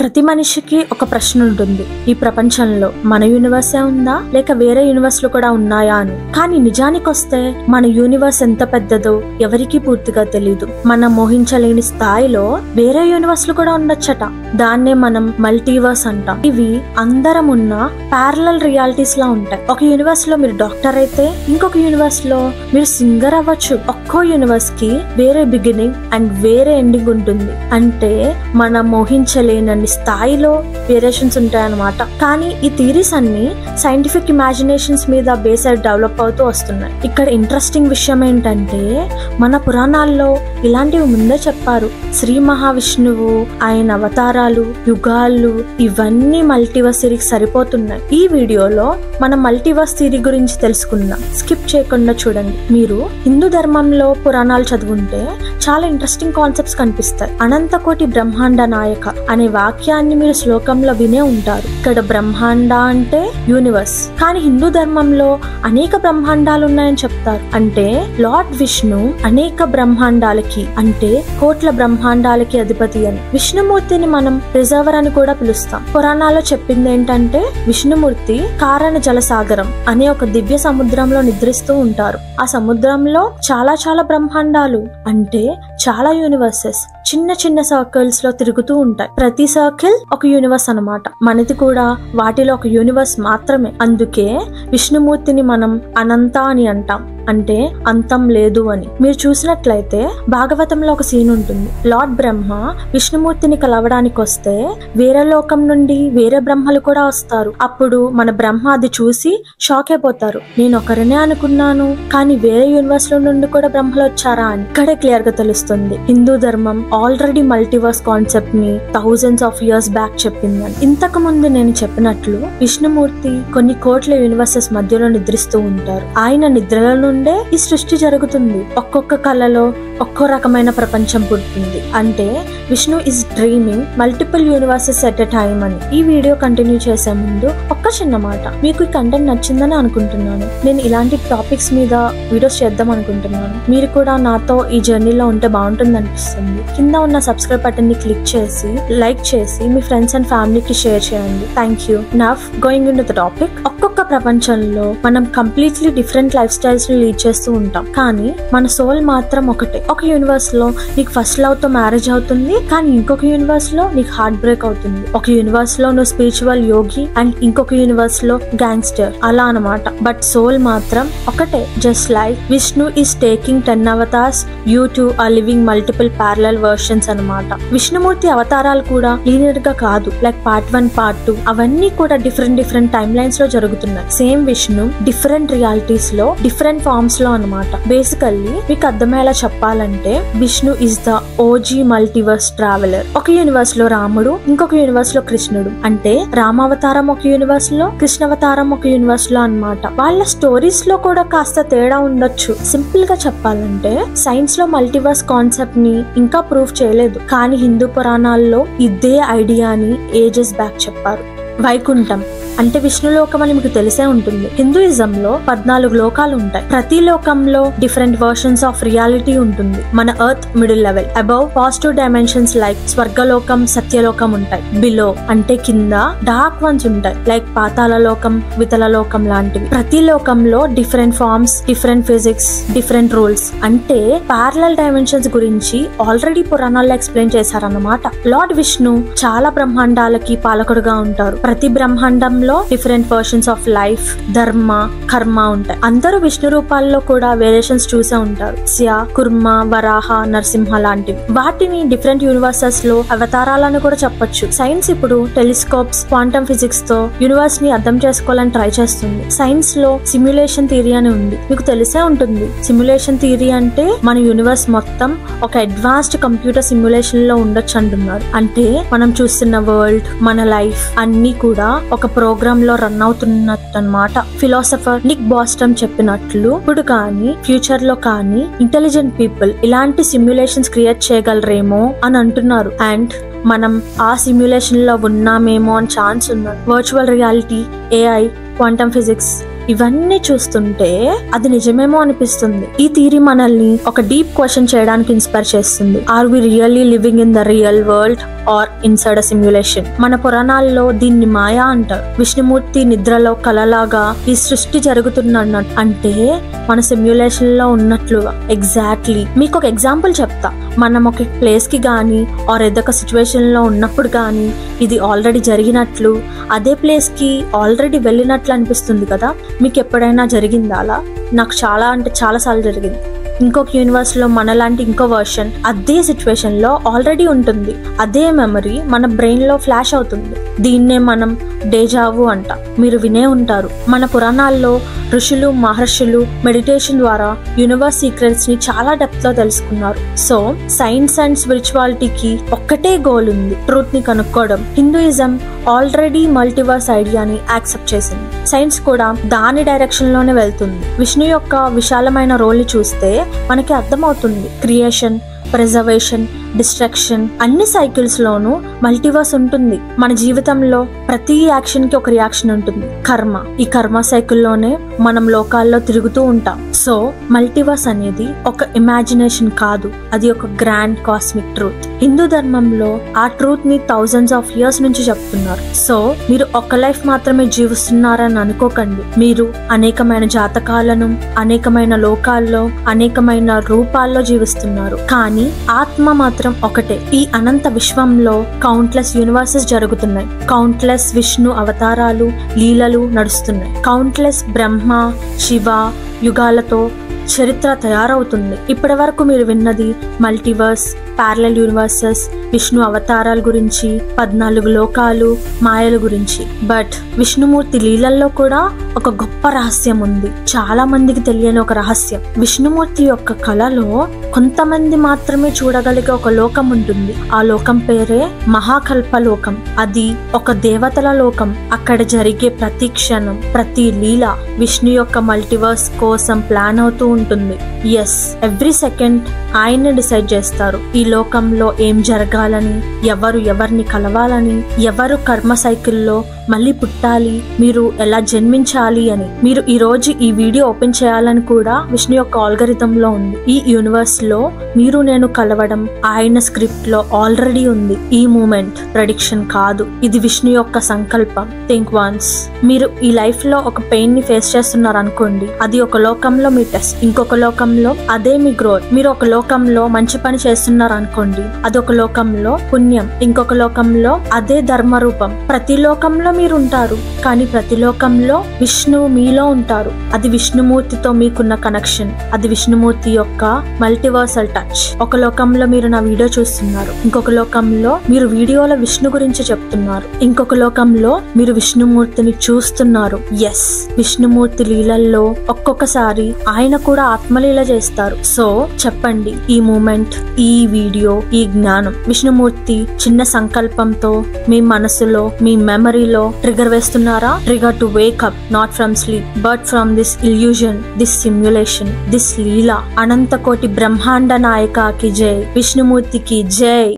ప్రతి మనిషికి ఒక ప్రశ్న ఉంటుంది, ఈ ప్రపంచంలో మన యూనివర్సే ఉందా లేక వేరే యూనివర్స్లు కూడా ఉన్నాయా అని. కానీ నిజానికొస్తే మన యూనివర్స్ ఎంత పెద్దదో ఎవరికీ పూర్తిగా తెలీదు. మనం మోహించలేని స్థాయిలో వేరే యూనివర్స్లు కూడా ఉండొచ్చట. దాన్నే మనం మల్టీవర్స్ అంటాం. ఇవి అందరం ఉన్న ప్యారలల్ రియాలిటీస్ లా ఉంటాయి. ఒక యూనివర్స్ లో మీరు డాక్టర్ అయితే ఇంకొక యూనివర్స్ లో మీరు సింగర్ అవ్వచ్చు. ఒక్కో యూనివర్స్ కి వేరే బిగినింగ్ అండ్ వేరే ఎండింగ్ ఉంటుంది. అంటే మనం మోహించలేనన్ని స్థాయిలో వేరియేషన్స్ ఉంటాయన్నమాట. కానీ ఈ థియరీస్ అన్ని సైంటిఫిక్ ఇమాజినేషన్స్ మీద బేస్ అయి డెవలప్ అవుతూ వస్తున్నాయి. ఇక్కడ ఇంట్రెస్టింగ్ విషయం ఏంటంటే మన పురాణాల్లో ఇలాంటివి ముందే చెప్పారు. శ్రీ మహావిష్ణువు, ఆయన అవతారాలు, యుగాలు ఇవన్నీ మల్టీవర్స్ థియరీకి సరిపోతున్నాయి. ఈ వీడియోలో మనం మల్టీవర్స్ థియరీ గురించి తెలుసుకుందాం. స్కిప్ చేయకుండా చూడండి. మీరు హిందూ ధర్మంలో పురాణాలు చదువుంటే చాలా ఇంట్రెస్టింగ్ కాన్సెప్ట్స్ కనిపిస్తాయి. అనంతకోటి బ్రహ్మాండ నాయక అనే వాక్యాన్ని మీరు శ్లోకంలో వినే ఉంటారు. ఇక్కడ బ్రహ్మాండ అంటే యూనివర్స్, కానీ హిందూ ధర్మంలో అనేక బ్రహ్మాండాలు ఉన్నాయని చెప్తారు. అంటే లార్డ్ విష్ణు అనేక బ్రహ్మాండాలకి అంటే కోట్ల బ్రహ్మాండాలకి అధిపతి అని. విష్ణుమూర్తిని మనం రిజర్వర్ అని కూడా పిలుస్తాం. పురాణాల్లో చెప్పింది ఏంటంటే విష్ణుమూర్తి కారణ జలసాగరం అనే ఒక దివ్య సముద్రంలో నిద్రిస్తూ ఉంటారు. ఆ సముద్రంలో చాలా చాలా బ్రహ్మాండాలు అంటే చాలా యూనివర్సెస్ చిన్న చిన్న సర్కిల్స్ లో తిరుగుతూ ఉంటాయి. ప్రతి సర్కిల్ ఒక యూనివర్స్ అన్నమాట. మనది కూడా వాటిలో ఒక యూనివర్స్ మాత్రమే. అందుకే విష్ణుమూర్తిని మనం అనంత అని అంటాం, అంటే అంతం లేదు అని. మీరు చూసినట్లయితే భాగవతంలో ఒక సీన్ ఉంటుంది. లార్డ్ బ్రహ్మ విష్ణుమూర్తిని కలవడానికి వస్తే వేరే లోకం నుండి వేరే బ్రహ్మలు కూడా వస్తారు. అప్పుడు మన బ్రహ్మ అది చూసి షాక్ అయిపోతారు. నేను ఒకరినే అనుకున్నాను, కానీ వేరే యూనివర్స్ లో నుండి కూడా బ్రహ్మలు వచ్చారా అని. ఇక్కడే క్లియర్ గా తెలుస్తుంది హిందూ ధర్మం ఆల్రెడీ మల్టీవర్స్ కాన్సెప్ట్ ని థౌజండ్స్ ఆఫ్ ఇయర్స్ బ్యాక్ చెప్పిందని. ఇంతకు ముందు నేను చెప్పినట్లు విష్ణుమూర్తి కొన్ని కోట్ల యూనివర్సెస్ మధ్యలో నిద్రిస్తూ ఉంటారు. ఆయన నిద్రలో నుండే ఈ సృష్టి జరుగుతుంది. ఒక్కొక్క కళలో ఒక్కో రకమైన ప్రపంచం పుడుతుంది. అంటే Vishnu is dreaming multiple universes at a time అని. ఈ వీడియో కంటిన్యూ చేసే ముందు ఒక్క చిన్న మాట, మీకు ఈ కంటెంట్ నచ్చిందని అనుకుంటున్నాను. నేను ఇలాంటి టాపిక్స్ మీద వీడియోస్ చేద్దాం అనుకుంటున్నాను. మీరు కూడా నాతో ఈ జర్నీలో ఉంటే బాగుంటుంది అనిపిస్తుంది. కింద ఉన్న సబ్స్క్రైబ్ బటన్ ని క్లిక్ చేసి లైక్ చేసి మీ ఫ్రెండ్స్ అండ్ ఫ్యామిలీకి షేర్ చేయండి. Thank you. Now going in to the topic. ఒక్కొక్క ప్రపంచంలో మనం కంప్లీట్లీ డిఫరెంట్ లైఫ్ స్టైల్స్ ని లీడ్ చేస్తూ ఉంటాం. కానీ మన సోల్ మాత్రం ఒకటే. ఒక యూనివర్స్ లో నీకు ఫస్ట్ లవ్ తో మ్యారేజ్ అవుతుంది, కానీ ఇంకొక యూనివర్స్ లో నీకు హార్ట్ బ్రేక్ అవుతుంది. ఒక యూనివర్స్ లో నువ్వు స్పిరిచువల్ యోగి అండ్ ఇంకొక యూనివర్స్ లో గ్యాంగ్స్టర్, అలా అన్నమాట. బట్ సోల్ మాత్రం ఒకటే. Just like Vishnu is taking 10 avatars, you too are living multiple parallel versions అన్నమాట. విష్ణుమూర్తి అవతారాలు కూడా లీనియర్ గా కాదు, లైక్ పార్ట్ 1 పార్ట్ 2 అవన్నీ కూడా డిఫరెంట్ టైమ్ లైన్స్ లో జరుగుతున్నాయి. సేమ్ విష్ణు డిఫరెంట్ రియాలిటీస్ లో డిఫరెంట్ ఫార్మ్స్ లో అన్నమాట. బేసికల్లీ మీకు అర్థమయ్యేలా చెప్పాలంటే Vishnu is the OG multiverse traveller. ఒక యూనివర్స్ లో రాముడు, ఇంకొక యూనివర్స్ లో కృష్ణుడు. అంటే రామావతారం ఒక యూనివర్స్ లో, కృష్ణావతారం ఒక యూనివర్స్ లో అన్నమాట. వాళ్ళ స్టోరీస్ లో కూడా కాస్త తేడా ఉండొచ్చు. సింపుల్ గా చెప్పాలంటే సైన్స్ లో మల్టీవర్స్ కాన్సెప్ట్ ని ఇంకా ప్రూఫ్ చేయలేదు, కానీ హిందూ పురాణాల్లో ఇదే ఐడియాని ఏజెస్ బ్యాక్ చెప్పారు. వైకుంఠం అంటే విష్ణు లోకం అని మీకు తెలిసే ఉంటుంది. హిందూయిజం లో 14 లోకాలు ఉంటాయి. ప్రతి లోకంలో డిఫరెంట్ వర్షన్స్ ఆఫ్ రియాలిటీ ఉంటుంది. మన earth middle level, above positive dimensions like స్వర్గలోకం, సత్యలోకం ఉంటాయి. బిలో అంటే కింద డార్క్ వన్స్ ఉంటాయి, లైక్ పాతాళ లోకం, వితల లోకం లాంటివి. ప్రతి లోకంలో different forms, different physics, different rules. అంటే ప్యారలల్ డైమెన్షన్స్ గురించి ఆల్రెడీ పురాణాల్లో ఎక్స్ప్లెయిన్ చేశారన్నమాట. లార్డ్ విష్ణు చాలా బ్రహ్మాండాలకి పాలకుడుగా ఉంటారు. ప్రతి బ్రహ్మాండంలో డిఫరెంట్ వర్షన్స్ ఆఫ్ లైఫ్, ధర్మ, కర్మ ఉంటాయి. అందరూ విష్ణు రూపాల్లో కూడా వేరియేషన్స్ చూసే ఉంటారు. స్య, కుర్మ, వరాహ, నరసింహ లాంటివి. వాటిని డిఫరెంట్ యూనివర్సెస్ లో అవతారాలను కూడా చెప్పొచ్చు. సైన్స్ ఇప్పుడు టెలిస్కోప్స్, క్వాంటమ్ ఫిజిక్స్ తో యూనివర్స్ ని అర్థం చేసుకోవాలని ట్రై చేస్తుంది. సైన్స్ లో సిమ్యులేషన్ థియరీ అని ఉంది, మీకు తెలిసే ఉంటుంది. సిమ్యులేషన్ థియరీ అంటే మన యూనివర్స్ మొత్తం ఒక అడ్వాన్స్డ్ కంప్యూటర్ సిమ్యులేషన్ లో ఉండొచ్చు అంటున్నారు. అంటే మనం చూస్తున్న వరల్డ్, మన లైఫ్ అన్ని కూడా ఒక ప్రోగ్రామ్ లో రన్ అవుతున్నట్టు అన్నమాట. ఫిలాసఫర్ నిక్ బాస్టమ్ చెప్పినట్లు ఇప్పుడు కానీ ఫ్యూచర్ లో కానీ ఇంటెలిజెంట్ పీపుల్ ఇలాంటి సిమ్యులేషన్స్ క్రియేట్ చేయగలరేమో అని అంటున్నారు. అండ్ మనం ఆ సిమ్యులేషన్ లో ఉన్నామేమో అని ఛాన్స్ ఉన్నది. Virtual reality, AI, quantum physics ఇవన్నీ చూస్తుంటే అది నిజమేమో అనిపిస్తుంది. ఈ థియరీ మనల్ని ఒక డీప్ క్వశ్చన్ చేయడానికి ఇన్స్పైర్ చేస్తుంది. Are we really living in the real world or inside a simulation? మన పురాణాల్లో దీన్ని మాయా అంటారు. విష్ణుమూర్తి నిద్రలో కలలాగా ఈ సృష్టి జరుగుతున్న అంటే మన సిమ్యులేషన్ లో ఉన్నట్లుగా. ఎగ్జాక్ట్లీ. మీకు ఒక ఎగ్జాంపుల్ చెప్తా. మనం ఒక ప్లేస్ కి గానీ ఆర్ ఏదొక సిచ్యువేషన్ లో ఉన్నప్పుడు గానీ ఇది ఆల్రెడీ జరిగినట్లు, అదే ప్లేస్ కి ఆల్రెడీ వెళ్ళినట్లు అనిపిస్తుంది కదా. మీకు ఎప్పుడైనా జరిగిందా అలా? నాకు చాలా అంటే చాలా సార్లు జరిగింది. ఇంకొక యూనివర్స్ లో మనలాంటి ఇంకో వర్షన్ అదే సిచ్యువేషన్ లో ఆల్రెడీ ఉంటుంది. అదే మెమరీ మన బ్రెయిన్ లో ఫ్లాష్ అవుతుంది. దీన్నే మనం డేజావు అంట. మీరు వినే ఉంటారు. మన పురాణాల్లో ఋషులు మహర్షులు మెడిటేషన్ ద్వారా యూనివర్స్ సీక్రెట్స్ ని చాలా డెప్త్ లో తెలుసుకున్నారు. సో సైన్స్ అండ్ స్పిరిచువాలిటీకి ఒక్కటే గోల్ ఉంది, ట్రూత్ ని కనుక్కోవడం. హిందూయిజం ఆల్రెడీ మల్టీవర్స్ ఐడియాని యాక్సెప్ట్ చేసింది. సైన్స్ కూడా దాని డైరెక్షన్ లోనే వెళ్తుంది. విష్ణు యొక్క విశాలమైన రోల్ ని చూస్తే మనకి అర్థమవుతుంది. క్రియేషన్, ప్రిజర్వేషన్, డిస్ట్రక్షన్ అన్ని సైకిల్స్ లోనూ మల్టీవర్స్ ఉంటుంది. మన జీవితంలో ప్రతి యాక్షన్ కి ఒక రియాక్షన్ ఉంటుంది. కర్మ, ఈ కర్మ సైకిల్లోనే మనం లోకాల్లో తిరుగుతూ ఉంటాం. సో మల్టీవర్స్ అనేది ఒక ఇమాజినేషన్ కాదు, అది ఒక గ్రాండ్ కాస్మిక్ ట్రూత్. హిందూ ధర్మంలో ఆ ట్రూత్ ని థౌజండ్స్ ఆఫ్ ఇయర్స్ నుంచి చెప్తున్నారు. సో మీరు ఒక లైఫ్ మాత్రమే జీవిస్తున్నారని అనుకోకండి. మీరు అనేకమైన జాతకాలను, అనేకమైన లోకాల్లో, అనేకమైన రూపాల్లో జీవిస్తున్నారు. కానీ ఆత్మ మాత్రం ఒకటే. ఈ అనంత విశ్వంలో కౌంట్లెస్ యూనివర్సెస్ జరుగుతున్నాయి. కౌంట్లెస్ విష్ణు అవతారాలు, లీలలు నడుస్తున్నాయి. కౌంట్లెస్ బ్రహ్మ, శివ యుగాలతో చరిత్ర తయారవుతుంది. ఇప్పటి వరకు మీరు విన్నది మల్టీవర్స్, ప్యారలల్ యూనివర్సెస్, విష్ణు అవతారాల గురించి, 14 లోకాలు, మాయల గురించి. బట్ విష్ణుమూర్తి లీలల్లో కూడా ఒక గొప్ప రహస్యం ఉంది. చాలా మందికి తెలియని ఒక రహస్యం. విష్ణుమూర్తి యొక్క కళలో కొంతమంది మాత్రమే చూడగలిగే ఒక లోకం ఉంటుంది. ఆ లోకం పేరే మహాకల్ప లోకం. అది ఒక దేవతల లోకం. అక్కడ జరిగే ప్రతి క్షణం, ప్రతి లీల విష్ణు యొక్క మల్టీవర్స్ కోసం ప్లాన్ అవుతూ ఉంటుంది. ఎస్, ఎవ్రీ సెకండ్ ఆయన్ని డిసైడ్ చేస్తారు ఈ లోకంలో ఏం జరగాలని, ఎవరు ఎవరిని కలవాలని, ఎవరు కర్మ సైకిల్లో మళ్ళీ పుట్టాలి, మీరు ఎలా జన్మించాలి అని. మీరు ఈ రోజు ఈ వీడియో ఓపెన్ చేయాలని కూడా విష్ణు యొక్క ఆల్గరిథం లో ఉంది. ఈ యూనివర్స్ లో మీరు నేను కలవడం ఆయన స్క్రిప్ట్ లో ఆల్రెడీ ఉంది. ఈ మూమెంట్ ప్రెడిక్షన్ కాదు, ఇది విష్ణు యొక్క సంకల్పం. Think once. మీరు ఈ లైఫ్ లో ఒక పెయిన్ ని ఫేస్ చేస్తున్నారు అనుకోండి, అది ఒక లోకంలో మీ టెస్ట్, ఇంకొక లోకంలో అదే మీ గ్రోత్. మీరు ఒక లోకంలో మంచి పని చేస్తున్నారు అనుకోండి, అదొక లోకంలో పుణ్యం, ఇంకొక లోకంలో అదే ధర్మ రూపం. ప్రతి లోకంలో మీరు ఉంటారు, కానీ ప్రతి లోకంలో విష్ణువు మీలో ఉంటారు. అది విష్ణుమూర్తితో మీకున్న కనెక్షన్, అది విష్ణుమూర్తి యొక్క మల్టీవర్సల్ టచ్. ఒక లోకంలో మీరు నా వీడియో చూస్తున్నారు, ఇంకొక లోకంలో మీరు వీడియోలో విష్ణు గురించి చెప్తున్నారు, ఇంకొక లోకంలో మీరు విష్ణుమూర్తిని చూస్తున్నారు. ఎస్, విష్ణుమూర్తి లీలల్లో ఒక్కొక్కసారి ఆయన కూడా ఆత్మలీల చేస్తారు. సో చెప్పండి, ఈ మూమెంట్, ఈ వీడియో, ఈ జ్ఞానం విష్ణుమూర్తి చిన్న సంకల్పంతో మీ మనసులో, మీ మెమరీలో ట్రిగర్ వేస్తున్నారా? Trigger to wake up, not from sleep but from this illusion, this simulation, this leela. అనంత కోటి బ్రహ్మాండ నాయకాకి జై, విష్ణుమూర్తికి జై.